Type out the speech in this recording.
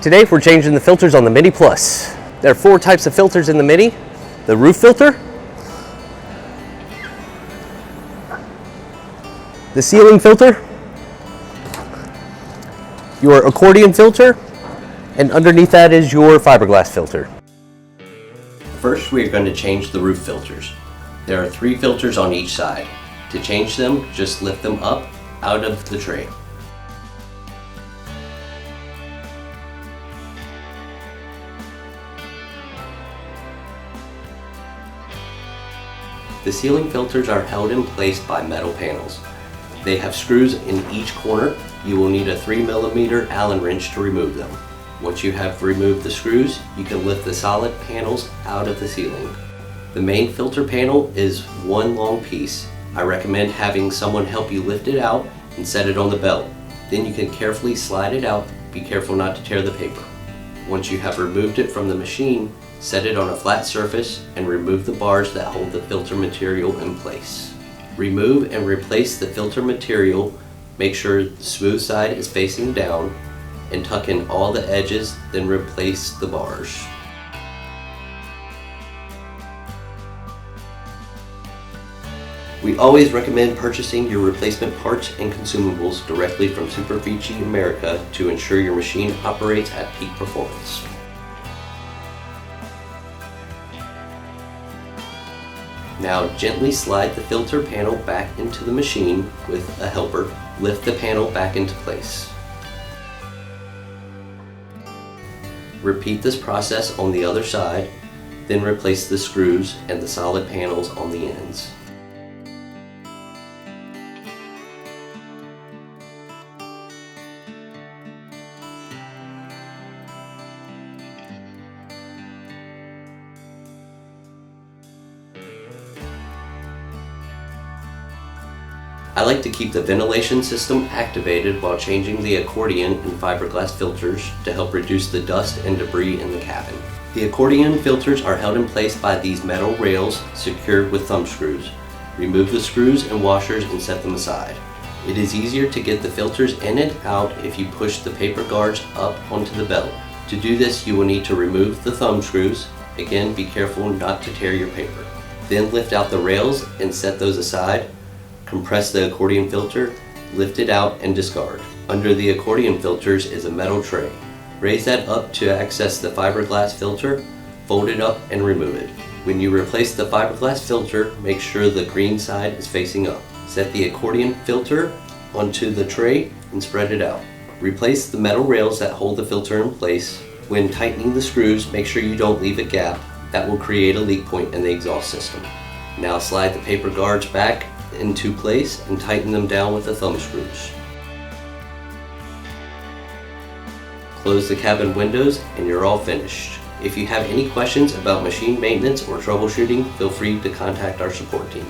Today we're changing the filters on the Mini Plus. There are 4 types of filters in the Mini. The roof filter, the ceiling filter, your accordion filter, and underneath that is your fiberglass filter. First, we're going to change the roof filters. There are 3 filters on each side. To change them, just lift them up out of the tray. The ceiling filters are held in place by metal panels. They have screws in each corner. You will need a 3mm Allen wrench to remove them. Once you have removed the screws, you can lift the solid panels out of the ceiling. The main filter panel is one long piece. I recommend having someone help you lift it out and set it on the belt. Then you can carefully slide it out. Be careful not to tear the paper. Once you have removed it from the machine, set it on a flat surface and remove the bars that hold the filter material in place. Remove and replace the filter material. Make sure the smooth side is facing down and tuck in all the edges, then replace the bars. We always recommend purchasing your replacement parts and consumables directly from Superfici America to ensure your machine operates at peak performance. Now gently slide the filter panel back into the machine with a helper. Lift the panel back into place. Repeat this process on the other side, then replace the screws and the solid panels on the ends. I like to keep the ventilation system activated while changing the accordion and fiberglass filters to help reduce the dust and debris in the cabin. The accordion filters are held in place by these metal rails secured with thumb screws. Remove the screws and washers and set them aside. It is easier to get the filters in and out if you push the paper guards up onto the belt. To do this, you will need to remove the thumb screws. Again, be careful not to tear your paper. Then lift out the rails and set those aside. Compress the accordion filter, lift it out and discard. Under the accordion filters is a metal tray. Raise that up to access the fiberglass filter, fold it up and remove it. When you replace the fiberglass filter, make sure the green side is facing up. Set the accordion filter onto the tray and spread it out. Replace the metal rails that hold the filter in place. When tightening the screws, make sure you don't leave a gap. That will create a leak point in the exhaust system. Now slide the paper guards back into place and tighten them down with the thumb screws. Close the cabin windows and you're all finished. If you have any questions about machine maintenance or troubleshooting, feel free to contact our support team.